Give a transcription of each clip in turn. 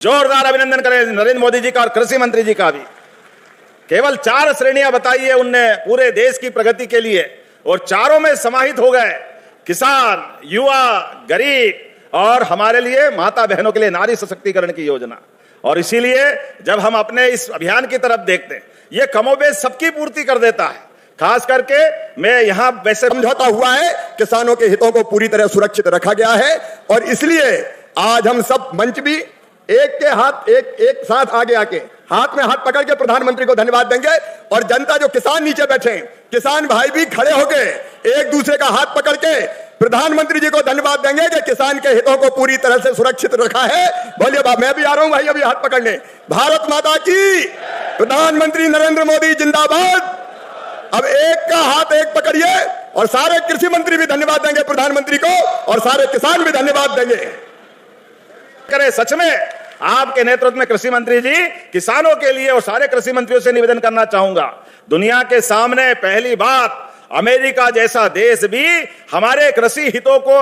जोरदार अभिनंदन करें नरेंद्र मोदी जी का और कृषि मंत्री जी का भी। केवल 4 श्रेणियां बताई है उनने पूरे देश की प्रगति के लिए, और चारों में समाहित हो गए किसान, युवा, गरीब और हमारे लिए माता बहनों के लिए नारी सशक्तिकरण की योजना। और इसीलिए जब हम अपने इस अभियान की तरफ देखते हैं, ये कमोबेश सबकी पूर्ति कर देता है। खास करके मैं यहां वैसे समझौता हुआ है, किसानों के हितों को पूरी तरह सुरक्षित रखा गया है, और इसलिए आज हम सब मंच भी एक साथ आगे आके हाथ में हाथ पकड़ के प्रधानमंत्री को धन्यवाद देंगे, और जनता जो किसान नीचे बैठे, किसान भाई भी खड़े होके एक दूसरे का हाथ पकड़ के प्रधानमंत्री जी को धन्यवाद देंगे कि किसान के हितों को पूरी तरह से सुरक्षित रखा है। बोलिए मैं भी आ रहा हूं भाई अभी हाथ पकड़ने। भारत माता की, प्रधानमंत्री नरेंद्र मोदी जिंदाबाद। अब एक का हाथ एक पकड़िए, और सारे कृषि मंत्री भी धन्यवाद देंगे प्रधानमंत्री को, और सारे किसान भी धन्यवाद देंगे। करे सच में आपके नेतृत्व में कृषि मंत्री जी, किसानों के लिए और सारे कृषि मंत्रियों से निवेदन करना चाहूंगा, दुनिया के सामने पहली बात अमेरिका जैसा देश भी हमारे कृषि हितों को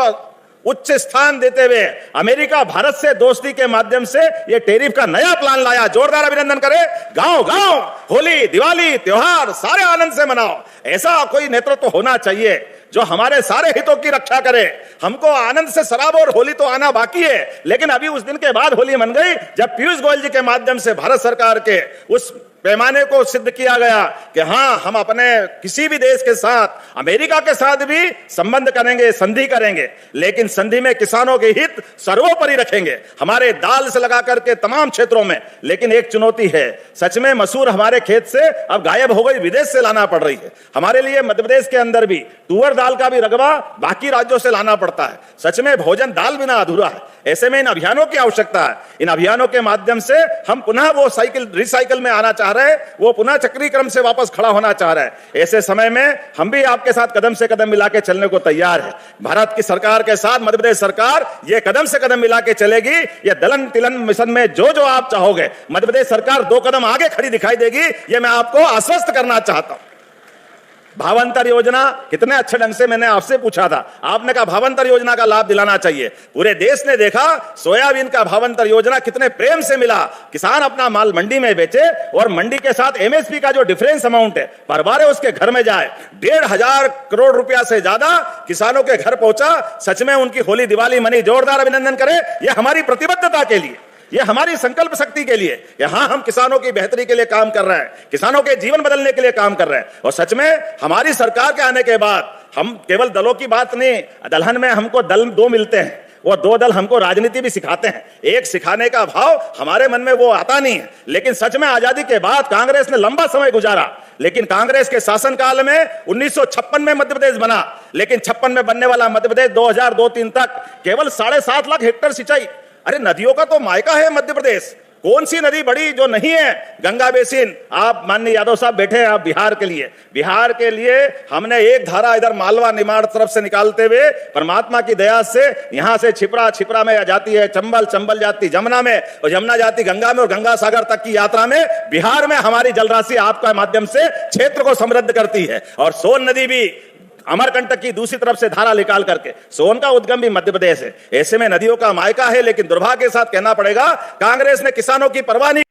उच्च स्थान देते हुए अमेरिका भारत से दोस्ती के माध्यम से ये टैरिफ का नया प्लान लाया। जोरदार अभिनंदन करें। गांव गांव होली, दिवाली, त्योहार सारे आनंद से मनाओ। ऐसा कोई नेतृत्व होना चाहिए जो हमारे सारे हितों की रक्षा करे। हमको आनंद से शराब और होली तो आना बाकी है, लेकिन अभी उस दिन के बाद होली मन गई जब पीयूष गोयल जी के माध्यम से भारत सरकार के उस पैमाने को सिद्ध किया गया कि हाँ, हम अपने किसी भी देश के साथ, अमेरिका के साथ भी संबंध करेंगे, संधि करेंगे, लेकिन संधि में किसानों के हित सर्वोपरि रखेंगे, हमारे दाल से लगा करके तमाम क्षेत्रों में। लेकिन एक चुनौती है, सच में मसूर हमारे खेत से अब गायब हो गई, विदेश से लाना पड़ रही है। हमारे लिए मध्य प्रदेश के अंदर भी तुअर दाल का भी रकबा बाकी राज्यों से लाना पड़ता है। सच में भोजन दाल बिना अधूरा है। ऐसे में इन अभियानों की आवश्यकता है। इन अभियानों के माध्यम से हम पुनः वो रिसाइकिल में आना चाह रहे हैं, वो पुनः चक्रीय क्रम से वापस खड़ा होना चाह रहा है। ऐसे समय में हम भी आपके साथ कदम से कदम मिला के चलने को तैयार है। भारत की सरकार के साथ मध्य प्रदेश सरकार ये कदम से कदम मिला के चलेगी। ये दलन तिलन मिशन में जो आप चाहोगे, मध्य प्रदेश सरकार 2 कदम आगे खड़ी दिखाई देगी। ये मैं आपको आश्वस्त करना चाहता हूं। भावांतर योजना कितने अच्छे ढंग से मैंने आपसे पूछा था, आपने कहा भावांतर योजना का लाभ दिलाना चाहिए। पूरे देश ने देखा सोयाबीन का भावांतर योजना कितने प्रेम से मिला। किसान अपना माल मंडी में बेचे और मंडी के साथ एमएसपी का जो डिफरेंस अमाउंट है बार उसके घर में जाए। 1,500 करोड़ रुपया से ज्यादा किसानों के घर पहुंचा। सच में उनकी होली दिवाली मनी। जोरदार अभिनंदन करें। यह हमारी प्रतिबद्धता के लिए, ये हमारी संकल्प शक्ति के लिए, यहां हम किसानों की बेहतरी के लिए काम कर रहे हैं, किसानों के जीवन बदलने के लिए काम कर रहे हैं। और सच में हमारी सरकार के आने के बाद हम केवल दलों की बात नहीं, दलहन में हमको दल 2 मिलते हैं, वो 2 दल हमको राजनीति भी सिखाते हैं। एक सिखाने का भाव हमारे मन में वो आता नहीं है। लेकिन सच में आजादी के बाद कांग्रेस ने लंबा समय गुजारा, लेकिन कांग्रेस के शासनकाल में 1956 में मध्य प्रदेश बना, लेकिन 56 में बनने वाला मध्य प्रदेश 2002-03 तक केवल 7.5 लाख हेक्टेयर सिंचाई। अरे नदियों का तो मायका है मध्य प्रदेश। कौन सी नदी बड़ी जो नहीं है? गंगा बेसिन। आप माननीय यादव साहब बैठे हैं, आप बिहार के लिए हमने एक धारा इधर मालवा निमाड़ तरफ से निकालते हुए परमात्मा की दया से यहां से छिपरा में जाती है चंबल जाती जमुना में, और जमुना जाती गंगा में, और गंगा सागर तक की यात्रा में बिहार में हमारी जलराशि आपका माध्यम से क्षेत्र को समृद्ध करती है। और सोन नदी भी अमरकंटक की दूसरी तरफ से धारा निकाल करके, सोन का उद्गम भी मध्य प्रदेश है। ऐसे में नदियों का मायका है, लेकिन दुर्भाग्य के साथ कहना पड़ेगा कांग्रेस ने किसानों की परवाह नहीं।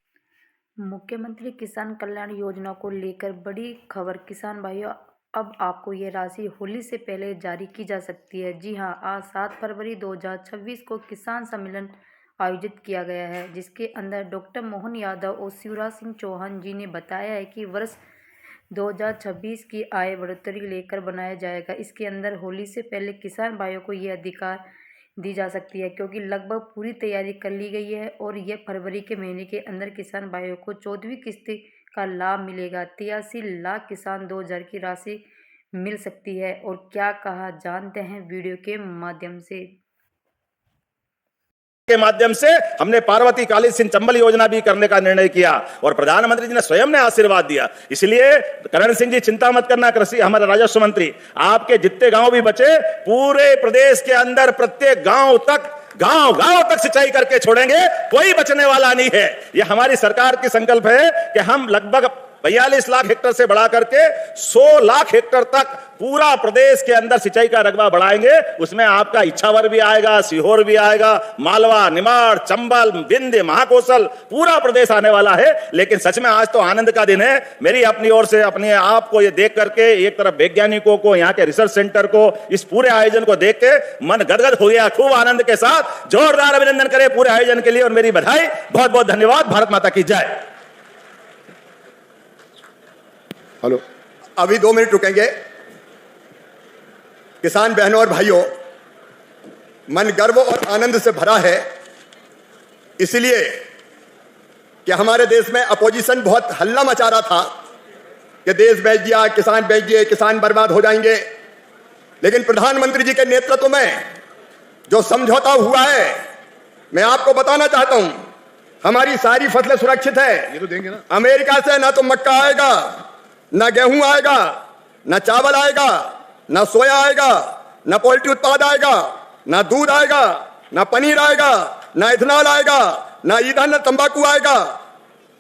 मुख्यमंत्री किसान कल्याण योजना को लेकर बड़ी खबर। किसान भाइयों, अब आपको ये राशि होली से पहले जारी की जा सकती है। जी हां, आज 7 फरवरी 2026 को किसान सम्मेलन आयोजित किया गया है, जिसके अंदर डॉक्टर मोहन यादव और शिवराज सिंह चौहान जी ने बताया है कि वर्ष 2026 की आय बढ़ोतरी लेकर बनाया जाएगा। इसके अंदर होली से पहले किसान भाइयों को ये अधिकार दी जा सकती है, क्योंकि लगभग पूरी तैयारी कर ली गई है, और यह फरवरी के महीने के अंदर किसान भाइयों को 14वीं किस्त का लाभ मिलेगा। 83 लाख किसान 2000 की राशि मिल सकती है। और क्या कहा जानते हैं वीडियो के माध्यम से। के माध्यम से हमने पार्वती काली सिंह चंबल योजना भी करने का निर्णय किया, और प्रधानमंत्री जी ने स्वयं ने आशीर्वाद दिया। इसलिए करण सिंह जी चिंता मत करना, कृषि हमारे राजस्व मंत्री, आपके जितने गांव भी बचे पूरे प्रदेश के अंदर प्रत्येक गांव तक सिंचाई करके छोड़ेंगे, कोई बचने वाला नहीं है। यह हमारी सरकार की संकल्प है कि हम लगभग 42 लाख हेक्टेयर से बढ़ा करके 100 लाख हेक्टेयर तक पूरा प्रदेश के अंदर सिंचाई का रकबा बढ़ाएंगे। उसमें आपका इच्छावर भी आएगा, सीहोर भी आएगा, मालवा, निमाड़, चंबल, विंध्य, महाकौशल, पूरा प्रदेश आने वाला है। लेकिन सच में आज तो आनंद का दिन है। मेरी अपनी ओर से अपने आप को ये देख करके, एक तरफ वैज्ञानिकों को, यहाँ के रिसर्च सेंटर को, इस पूरे आयोजन को देख के मन गदगद हो गया। खूब आनंद के साथ जोरदार अभिनंदन करें पूरे आयोजन के लिए और मेरी बधाई। बहुत बहुत धन्यवाद। भारत माता की जय। हेलो, अभी 2 मिनट रुकेंगे। किसान बहनों और भाइयों, मन गर्व और आनंद से भरा है, इसलिए कि हमारे देश में अपोजिशन बहुत हल्ला मचा रहा था कि देश बेच दिया, किसान बेच दिए, किसान बर्बाद हो जाएंगे। लेकिन प्रधानमंत्री जी के नेतृत्व में जो समझौता हुआ है, मैं आपको बताना चाहता हूं, हमारी सारी फसलें सुरक्षित है। ये तो देंगे ना। अमेरिका से ना तो मक्का आएगा, ना गेहूं आएगा, ना चावल आएगा, ना सोया आएगा, ना पोल्ट्री उत्पाद आएगा, ना दूध आएगा, ना पनीर आएगा, ना इथेनॉल आएगा, ना ईंधन, ना तंबाकू आएगा।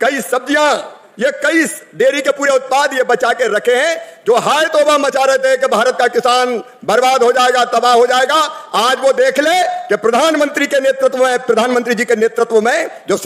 कई सब्जियां, ये कई डेयरी के पूरे उत्पाद ये बचा के रखे हैं, जो हाय तौबा मचा रहे थे कि भारत का किसान बर्बाद हो जाएगा, तबाह हो जाएगा। आज वो देख ले कि प्रधानमंत्री के नेतृत्व में, प्रधानमंत्री जी के नेतृत्व में जो